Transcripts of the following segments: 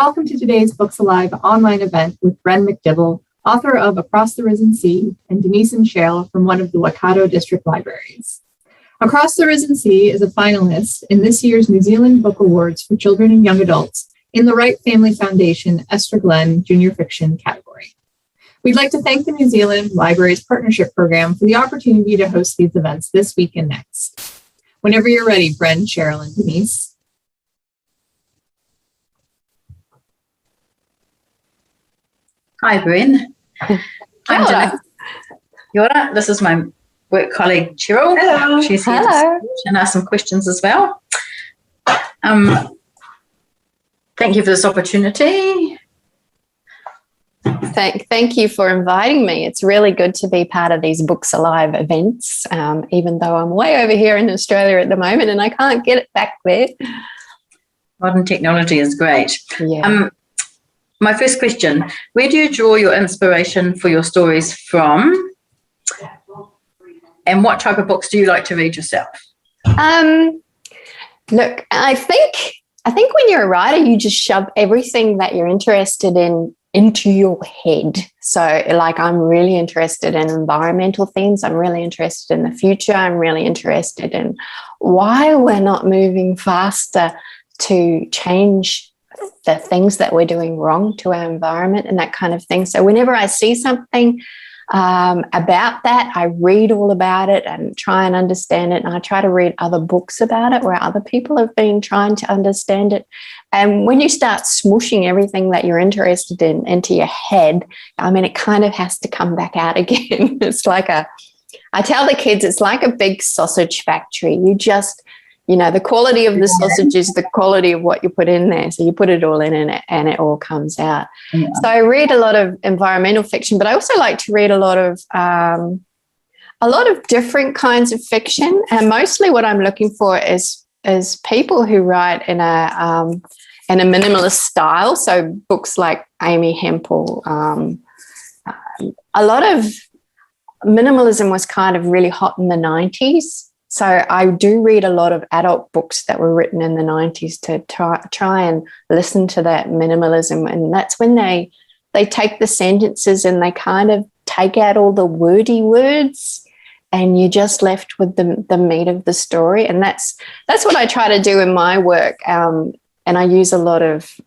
welcome to today's Books Alive online event with Bren MacDibble, author of Across the Risen Sea, and Denise Lamb from one of the Waikato District Libraries. Across the Risen Sea is a finalist in this year's New Zealand Book Awards for Children and Young Adults in the Wright Family Foundation Esther Glenn Junior Fiction category. We'd like to thank the New Zealand Libraries Partnership Program for the opportunity to host these events this week and next. Whenever you're ready, Bren, Cheryl, and Denise. Hi, Bren. I'm Denise. This is my work colleague, Cheryl. Hello. She's here to and ask some questions as well. Thank you for this opportunity. Thank you for inviting me. It's really good to be part of these Books Alive events, even though I'm way over here in Australia at the moment and I can't get it back there. Modern technology is great. Yeah. My first question, where do you draw your inspiration for your stories from? And what type of books do you like to read yourself? Look, I think when you're a writer, you just shove everything that you're interested in into your head. So like I'm really interested in environmental things. I'm really interested in the future. I'm really interested in why we're not moving faster to change the things that we're doing wrong to our environment and that kind of thing. So whenever I see something about that, I read all about it and try and understand it. And I try to read other books about it where other people have been trying to understand it. And when you start smooshing everything that you're interested in into your head, I mean, it kind of has to come back out again. It's like I tell the kids, it's like a big sausage factory. You just, the quality of the sausage is the quality of what you put in there. So you put it all in and it all comes out. Yeah. So I read a lot of environmental fiction, but I also like to read a lot of different kinds of fiction. And mostly what I'm looking for is people who write in a minimalist style. So books like Amy Hempel. A lot of minimalism was kind of really hot in the 90s. So I do read a lot of adult books that were written in the 90s to try and listen to that minimalism. And that's when they take the sentences and they kind of take out all the wordy words and you're just left with the meat of the story. And that's what I try to do in my work. And I use a lot of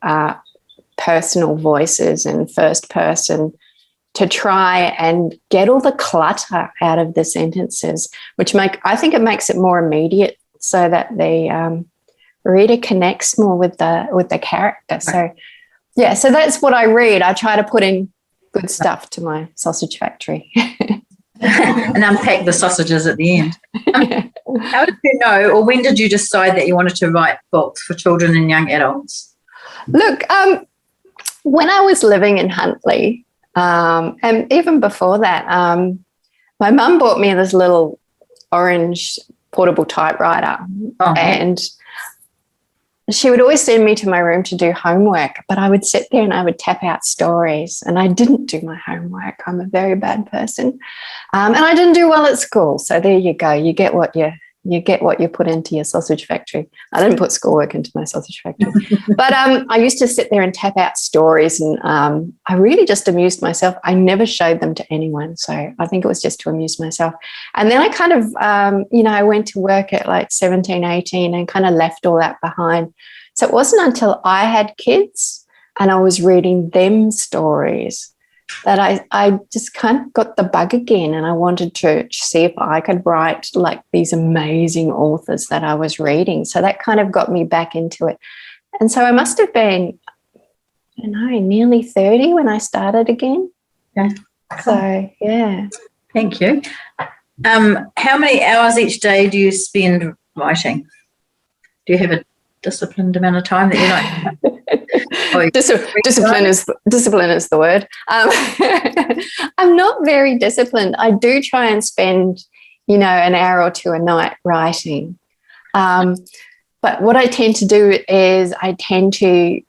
personal voices and first person to try and get all the clutter out of the sentences, which I think it makes it more immediate so that the reader connects more with the character. So, yeah, so that's what I read. I try to put in good stuff to my sausage factory. And unpack the sausages at the end. How did you know, or when did you decide that you wanted to write books for children and young adults? Look, when I was living in Huntly, and even before that, my mum bought me this little orange portable typewriter, and she would always send me to my room to do homework, but I would sit there and I would tap out stories, and I didn't do my homework. I'm a very bad person, and I didn't do well at school. So there you go. You get what you put into your sausage factory. I didn't put schoolwork into my sausage factory. But I used to sit there and tap out stories and I really just amused myself. I never showed them to anyone. So I think it was just to amuse myself. And then I kind of, I went to work at like 17, 18 and kind of left all that behind. So it wasn't until I had kids and I was reading them stories that I just kind of got the bug again, and I wanted to see if I could write like these amazing authors that I was reading. So that kind of got me back into it. And so I must have been, nearly 30 when I started again. Yeah. So, yeah. Thank you. How many hours each day do you spend writing? Do you have a disciplined amount of time that you like? Discipline is the word. I'm not very disciplined. I do try and spend, an hour or two a night writing. But what I tend to do is I tend to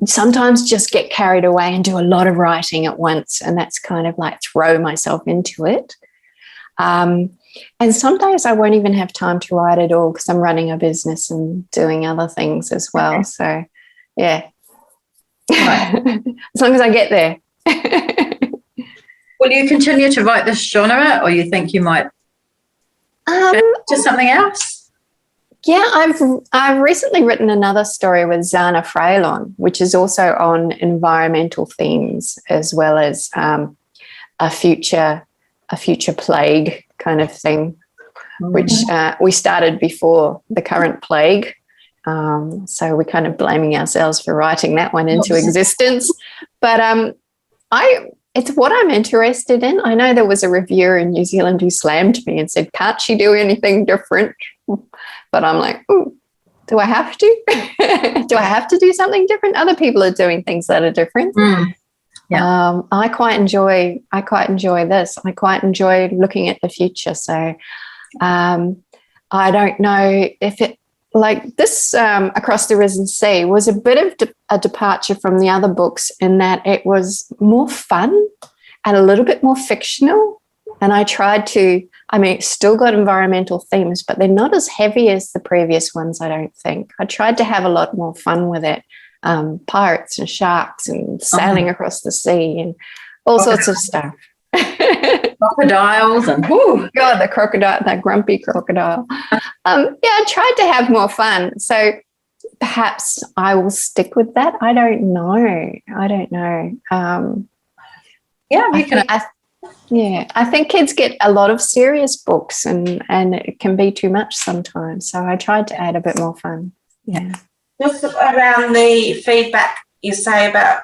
sometimes just get carried away and do a lot of writing at once, and that's kind of like throw myself into it. And some days I won't even have time to write at all because I'm running a business and doing other things as well. Okay. So, yeah. as long as I get there. Will you continue to write this genre, or you think you might change to something else? Yeah, I've recently written another story with Zana Fraylon, which is also on environmental themes, as well as a future plague kind of thing, which we started before the current plague. So we're kind of blaming ourselves for writing that one into existence. But it's what I'm interested in. I know there was a reviewer in New Zealand who slammed me and said, "Can't she do anything different?" But I'm like, "Ooh, do I have to? Do I have to do something different? Other people are doing things that are different." Yeah. I quite enjoy this. I quite enjoy looking at the future. So I don't know if it, like this Across the Risen Sea was a bit of a departure from the other books in that it was more fun and a little bit more fictional. And I tried to, it's still got environmental themes, but they're not as heavy as the previous ones, I don't think. I tried to have a lot more fun with it. Pirates and sharks and sailing across the sea and all sorts of stuff. Crocodiles and God, the crocodile, that grumpy crocodile. I tried to have more fun. So perhaps I will stick with that. I don't know. I think kids get a lot of serious books and it can be too much sometimes. So I tried to add a bit more fun. Yeah. Just around the feedback you say about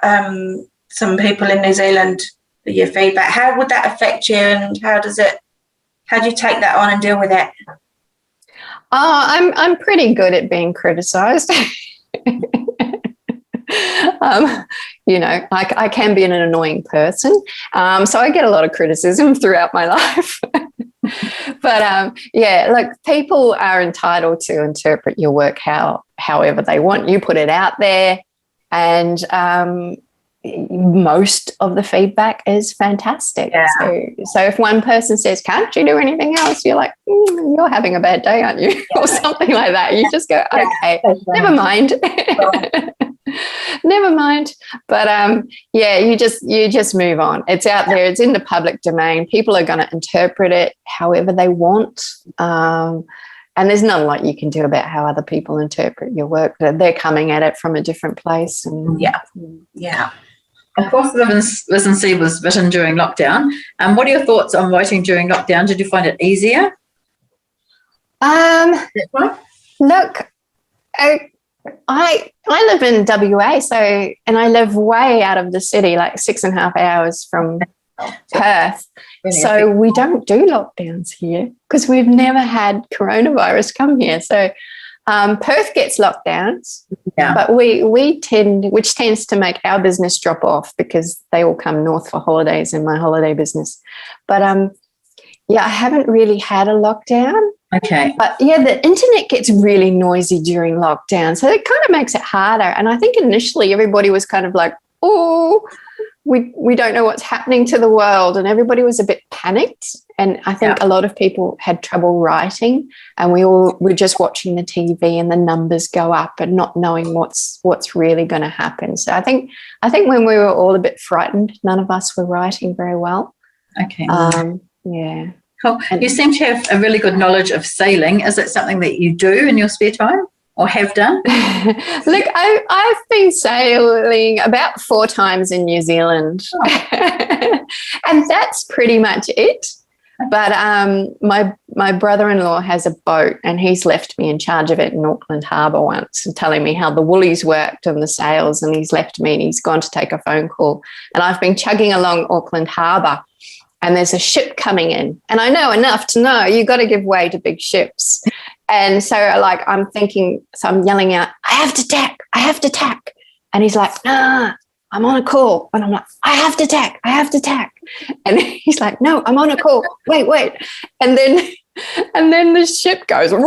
some people in New Zealand, your feedback, how would that affect you and how do you take that on and deal with it? I'm pretty good at being criticised. I can be an annoying person. So I get a lot of criticism throughout my life. But people are entitled to interpret your work however they want. You put it out there, and most of the feedback is fantastic. Yeah. So if one person says, "Can't you do anything else?" You're like, "You're having a bad day, aren't you?" Yeah. Or something like that. You just go, "Okay, never mind." Never mind. But you just move on. It's out there. It's in the public domain. People are going to interpret it however they want. And there's not a lot you can do about how other people interpret your work. They're coming at it from a different place. And yeah. Of course, the Risen Sea was written during lockdown. What are your thoughts on writing during lockdown? Did you find it easier? Look, I live in WA, and I live way out of the city, like 6.5 hours from Perth. So we don't do lockdowns here because we've never had coronavirus come here. So Perth gets lockdowns, but we tend, which tends to make our business drop off because they all come north for holidays in my holiday business. But I haven't really had a lockdown. Okay. But the internet gets really noisy during lockdown. So it kind of makes it harder. And I think initially everybody was kind of like, "Oh, we don't know what's happening to the world." And everybody was a bit panicked. And I think a lot of people had trouble writing, and we all were just watching the TV and the numbers go up and not knowing what's really going to happen. So I think when we were all a bit frightened, none of us were writing very well. Okay. Yeah. Cool. You seem to have a really good knowledge of sailing. Is it something that you do in your spare time or have done? Look, I've been sailing about 4 times in New Zealand. And that's pretty much it. But my brother-in-law has a boat, and he's left me in charge of it in Auckland Harbour once, and telling me how the woolies worked and the sails, and he's left me and he's gone to take a phone call. And I've been chugging along Auckland Harbour, and there's a ship coming in. And I know enough to know you got to give way to big ships. And so I'm thinking, so I'm yelling out, I have to tack. And he's like, "Nah, I'm on a call." And I'm like, I have to tack. And he's like, "No, I'm on a call. Wait. And then the ship goes and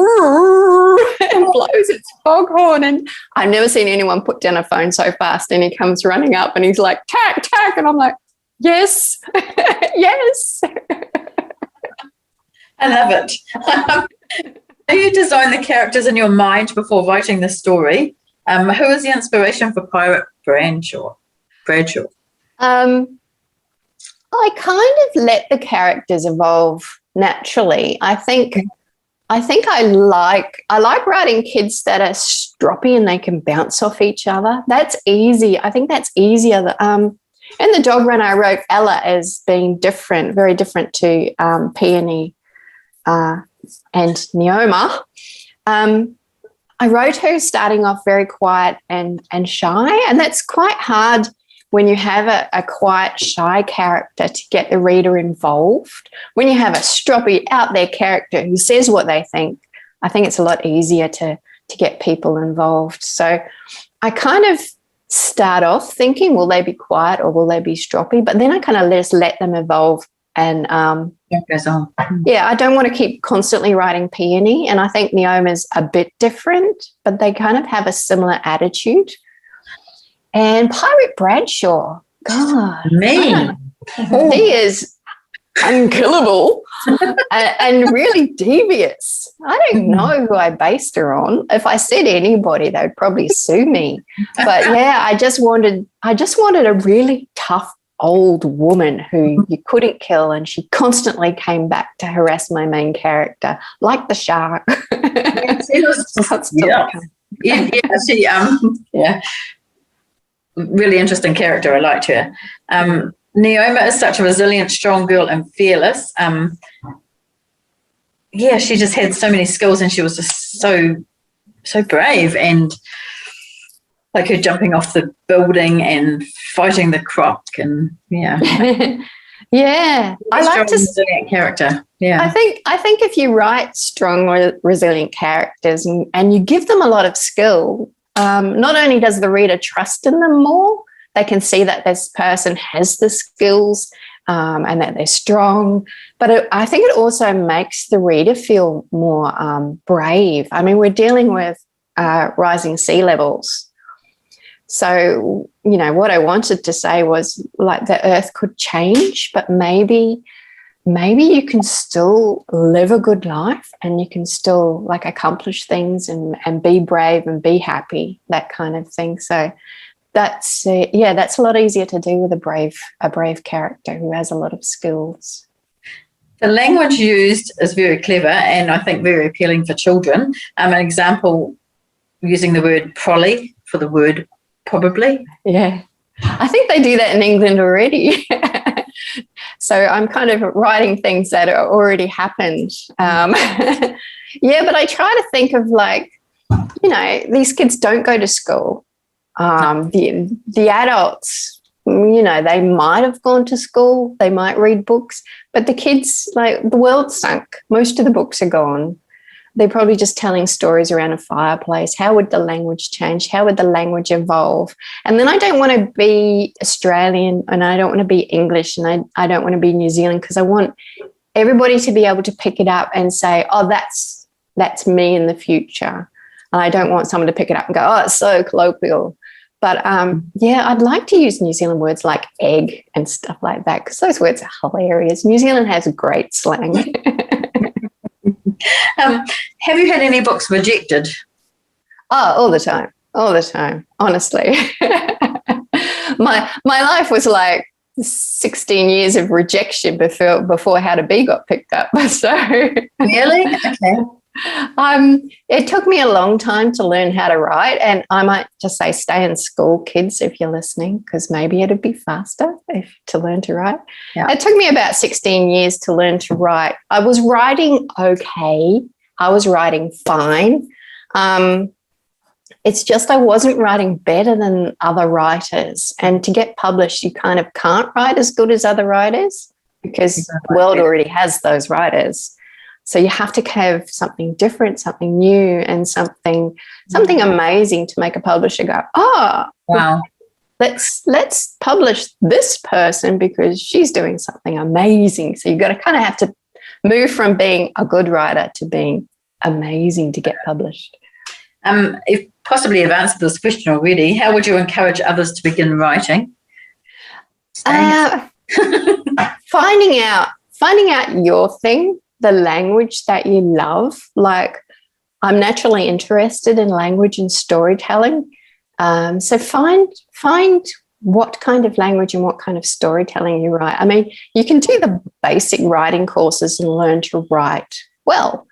blows its foghorn. And I've never seen anyone put down a phone so fast. And he comes running up and he's like, "Tack." And I'm like, "Yes, yes." I love it. Do you design the characters in your mind before writing the story? Who is the inspiration for Pirate Branshaw? Bradshaw? I kind of let the characters evolve naturally. I think I like writing kids that are stroppy and they can bounce off each other. That's easy. I think that's easier. In the dog run, I wrote Ella as being different, very different to Peony and Neoma. I wrote her starting off very quiet and shy, and that's quite hard when you have a quiet, shy character to get the reader involved. When you have a stroppy, out there character who says what they think, I think it's a lot easier to get people involved. So I kind of start off thinking, will they be quiet or will they be stroppy? But then I kind of just let them evolve. And That goes on. yeah, I don't want to keep constantly writing Peony. And I think Neoma's a bit different, but they kind of have a similar attitude. And Pirate Bradshaw, God, Me. he is unkillable and really devious. I don't know who I based her on. If I said anybody, they would probably sue me. But yeah, I just wanted a really tough old woman who you couldn't kill, and she constantly came back to harass my main character, like the shark. Yeah. Really interesting character. I liked her. Neoma is such a resilient, strong girl and fearless. Yeah, she just had so many skills, and she was just so brave, and like her jumping off the building and fighting the croc, and yeah. Yeah, I like to resilient character. Yeah, I think if you write strong, resilient characters and you give them a lot of skill, not only does the reader trust in them more, they can see that this person has the skills and that they're strong. But I think it also makes the reader feel more brave. I mean, we're dealing with rising sea levels. So, you know, what I wanted to say was like the earth could change, but maybe you can still live a good life and you can still like accomplish things and be brave and be happy, that kind of thing. So that's a lot easier to do with a brave character who has a lot of skills. the language used is very clever and I think very appealing for children. An example, using the word prolly for the word probably. Yeah, I think they do that in England already. So I'm kind of writing things that are already happened. Yeah, but I try to think of like, you know, these kids don't go to school. The adults, you know, they might have gone to school, they might read books, but the kids, like, the world's sunk. Most of the books are gone. They're probably just telling stories around a fireplace. How would the language change? How would the language evolve? And then I don't want to be Australian and I don't want to be English and I don't want to be New Zealand, because I want everybody to be able to pick it up and say, oh, that's me in the future. And I don't want someone to pick it up and go, oh, it's so colloquial. But, yeah, I'd like to use New Zealand words like egg and stuff like that, because those words are hilarious. New Zealand has great slang. Have you had any books rejected? Oh, all the time, honestly. My life was like 16 years of rejection before How to Be got picked up. So Really? Okay. It took me a long time to learn how to write, and I might just say stay in school, kids, if you're listening, because maybe it'd be faster to learn to write. Yeah. It took me about 16 years to learn to write. I was writing okay. I was writing fine. It's just I wasn't writing better than other writers, and to get published, you kind of can't write as good as other writers because the world already has those writers. So you have to have something different, something new, and something amazing to make a publisher go, oh, wow, let's publish this person because she's doing something amazing. So you've got to kind of have to move from being a good writer to being amazing to get published. If possibly you've answered this question already, how would you encourage others to begin writing? Finding out your thing, the language that you love. Like, I'm naturally interested in language and storytelling. So find what kind of language and what kind of storytelling you write. I mean, you can do the basic writing courses and learn to write well,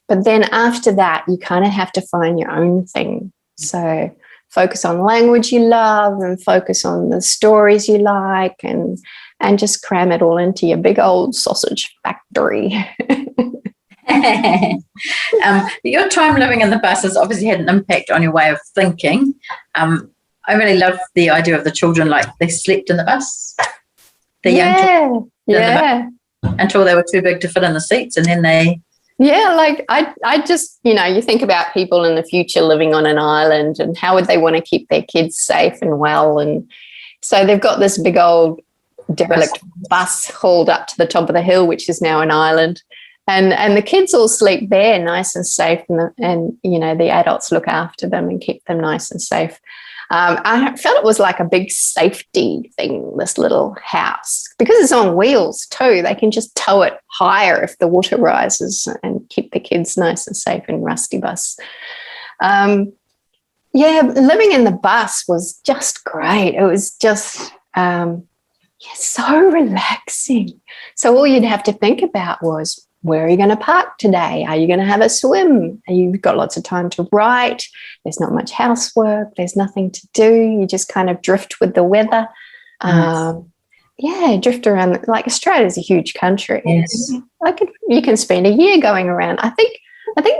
but then after that, you kind of have to find your own thing. So focus on language you love and focus on the stories you like, and just cram it all into your big old sausage factory. Your time living in the bus has obviously had an impact on your way of thinking. I really love the idea of the children, like they slept in the bus. The young children yeah. until they were too big to fit in the seats, and then they... Yeah, like I just, you think about people in the future living on an island, and how would they want to keep their kids safe and well. And so they've got this big old derelict bus hauled up to the top of the hill, which is now an island. And the kids all sleep there nice and safe, and the adults look after them and keep them nice and safe. I felt it was like a big safety thing, this little house, because it's on wheels too. They can just tow it higher if the water rises and keep the kids nice and safe in Rusty Bus. Living in the bus was just great. It was just so relaxing. So all you'd have to think about was, where are you going to park today? Are you going to have a swim? You've got lots of time to write. There's not much housework. There's nothing to do. You just kind of drift with the weather. Drift around. Like, Australia's a huge country. Yes. You can spend a year going around. I think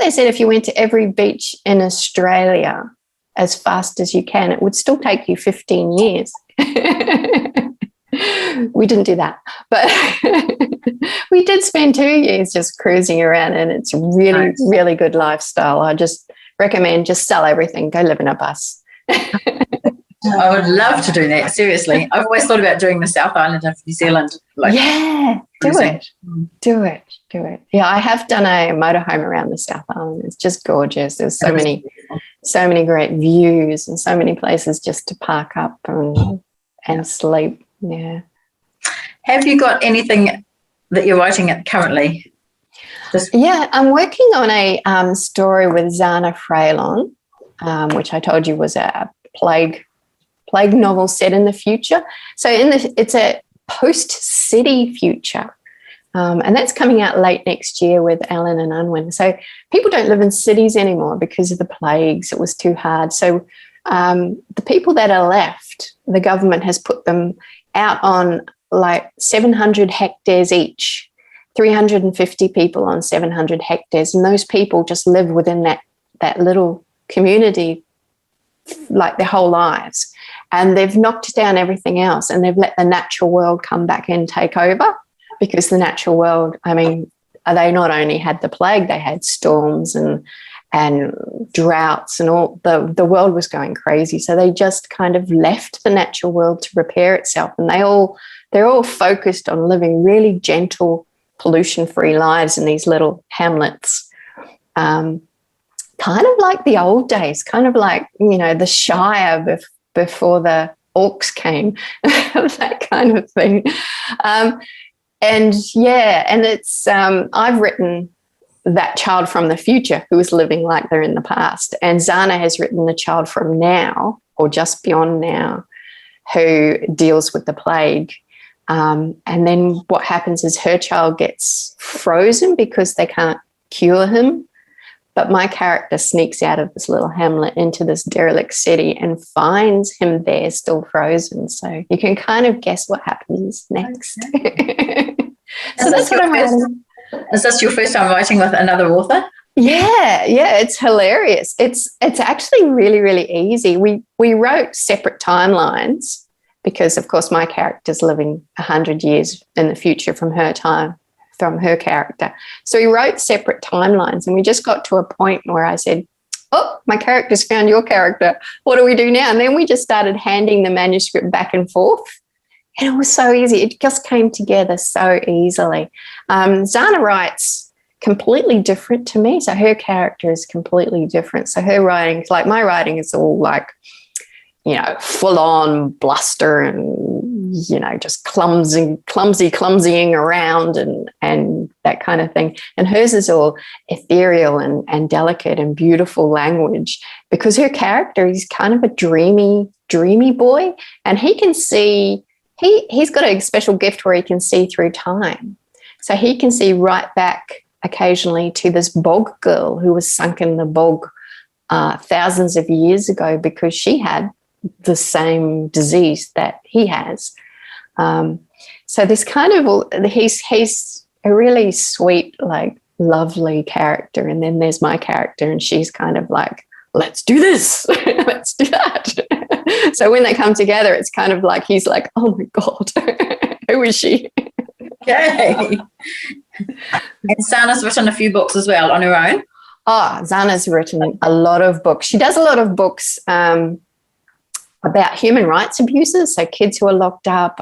they said if you went to every beach in Australia as fast as you can, it would still take you 15 years. We didn't do that, but we did spend 2 years just cruising around, and it's really, really good lifestyle. I just recommend, just sell everything, go live in a bus. I would love to do that, seriously. I've always thought about doing the South Island of New Zealand. Do it. Yeah, I have done a motorhome around the South Island. It's just gorgeous. There's so many great views and so many places just to park up and sleep. Yeah. Have you got anything that you're writing at currently? I'm working on a story with Zana Fraylon, which I told you was a plague novel set in the future. So it's a post-city future, and that's coming out late next year with Alan and Unwin. So people don't live in cities anymore because of the plagues. It was too hard. So the people that are left, the government has put them out on like 700 hectares each, 350 people on 700 hectares. And those people just live within that little community like their whole lives. And they've knocked down everything else, and they've let the natural world come back and take over, because the natural world, I mean, they not only had the plague, they had storms and droughts, and all the world was going crazy. So they just kind of left the natural world to repair itself, and they're all focused on living really gentle, pollution-free lives in these little hamlets, kind of like the old days, kind of like, the Shire before the orcs came, that kind of thing. And it's I've written that child from the future who is living like they're in the past. And Zana has written the child from now, or just beyond now, who deals with the plague. And then what happens is her child gets frozen because they can't cure him. But my character sneaks out of this little hamlet into this derelict city and finds him there still frozen. So you can kind of guess what happens next. So that's what I'm writing. Is this your first time writing with another author? Yeah, it's hilarious. It's actually really, really easy. We wrote separate timelines because, of course, my character's living 100 years in the future from her time, from her character. So we wrote separate timelines, and we just got to a point where I said, oh, my character's found your character. What do we do now? And then we just started handing the manuscript back and forth. And it was so easy. It just came together so easily. Zana writes completely different to me. So her character is completely different. So her writing, like my writing, is all like, full on bluster and, just clumsying around and that kind of thing. And hers is all ethereal and delicate and beautiful language, because her character is kind of a dreamy boy, and he can see, he's got a special gift where he can see through time. So he can see right back occasionally to this bog girl who was sunk in the bog thousands of years ago, because she had the same disease that he has. So this kind of, he's a really sweet, like lovely character. And then there's my character, and she's kind of like, let's do this, let's do that. So when they come together, it's kind of like, he's like, oh my God, who is she? Okay. And Sana's written a few books as well on her own. Oh, Zana's written a lot of books. She does a lot of books about human rights abuses, so kids who are locked up.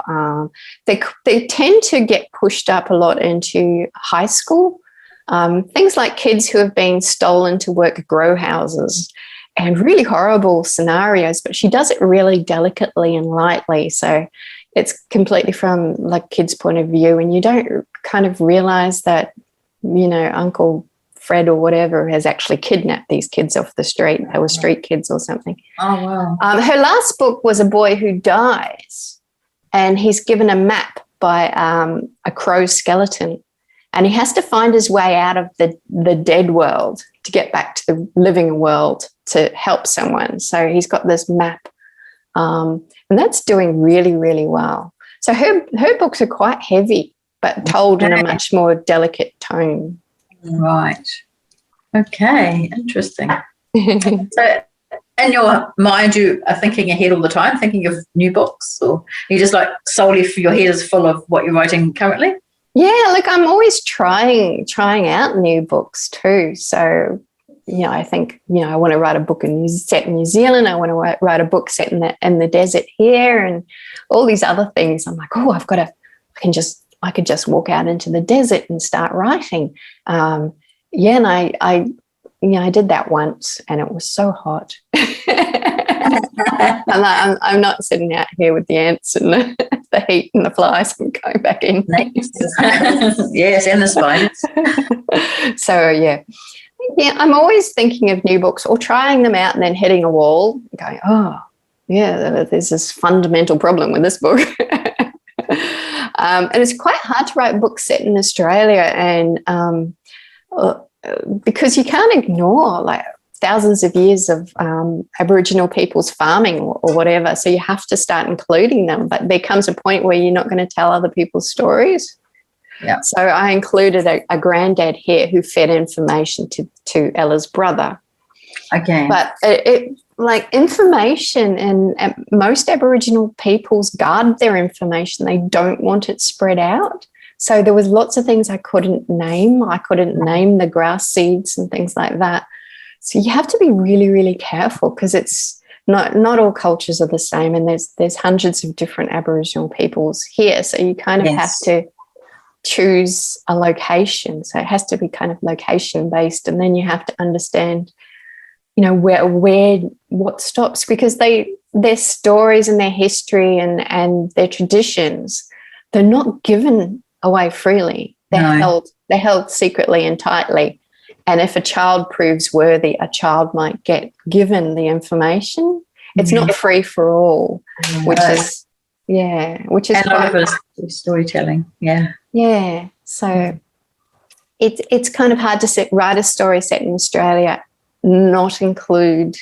They tend to get pushed up a lot into high school. Things like kids who have been stolen to work at grow houses, and really horrible scenarios, but she does it really delicately and lightly. So it's completely from like kids' point of view, and you don't kind of realize that, Uncle Fred or whatever has actually kidnapped these kids off the street. They were street kids or something. Oh, wow. Her last book was a boy who dies, and he's given a map by a crow skeleton, and he has to find his way out of the dead world to get back to the living world to help someone. So he's got this map, and that's doing really, really well. So her books are quite heavy, but told in a much more delicate tone. Right. Okay. Interesting. So in your mind, you are thinking ahead all the time, thinking of new books, or you just like solely your head is full of what you're writing currently? Yeah, look, I'm always trying out new books too. So, I think, I want to write a book set in New Zealand. I want to write a book set in the desert here, and all these other things. I'm like, oh, I could just walk out into the desert and start writing. And I did that once, and it was so hot. And I'm not sitting out here with the ants and the heat and the flies. I'm going back in. Yes, and the spiders. So, yeah, I'm always thinking of new books or trying them out and then hitting a wall and going, oh, yeah, there's this fundamental problem with this book. And it's quite hard to write books set in Australia, and because you can't ignore like thousands of years of Aboriginal people's farming or whatever. So you have to start including them. But there comes a point where you're not going to tell other people's stories. Yeah. So I included a granddad here who fed information to Ella's brother. Okay. But it like information, and most Aboriginal peoples guard their information. They don't want it spread out. So there was lots of things I couldn't name. I couldn't name the grass seeds and things like that. So you have to be really, really careful, because it's not all cultures are the same, and there's hundreds of different Aboriginal peoples here. So you kind of have to choose a location. So it has to be kind of location based, and then you have to understand, where what stops, because their stories and their history and their traditions, they're not given away freely. They're held secretly and tightly. And if a child proves worthy, a child might get given the information. It's not free for all, which is and a lot of storytelling. Yeah. So it's kind of hard to write a story set in Australia, not include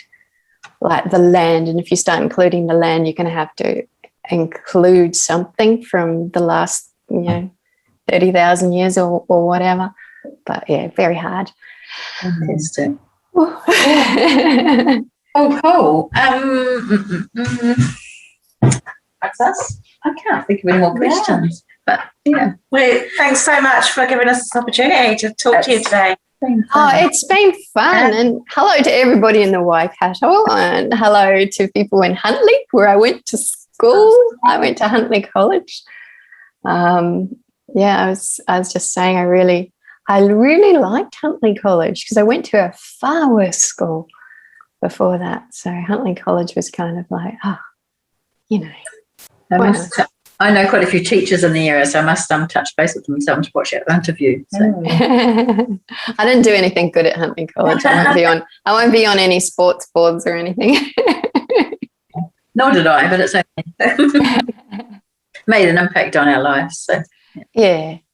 like the land. And if you start including the land, you're going to have to include something from the last 30,000 years or whatever. But yeah, very hard. Fantastic. Oh, cool. That's us. I can't think of any more questions. But yeah. Well, thanks so much for giving us this opportunity to talk to you today. It's been fun. And hello to everybody in the Waikato, and hello to people in Huntly, where I went to school. I went to Huntly College. I was just saying I really liked Huntly College, because I went to a far worse school before that. So Huntly College was kind of like, I know quite a few teachers in the area, so I must touch base with them and tell them to watch out the interview. So. I didn't do anything good at Huntley College. I won't be on any sports boards or anything. Nor did I, but it's okay. Made an impact on our lives. So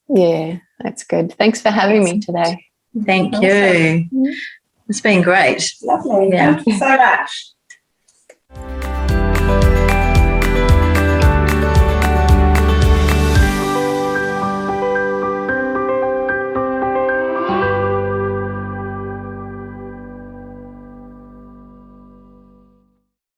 Yeah, that's good. Thanks for having me today. thank you. It's been great. Lovely. Yeah. Thank you so much.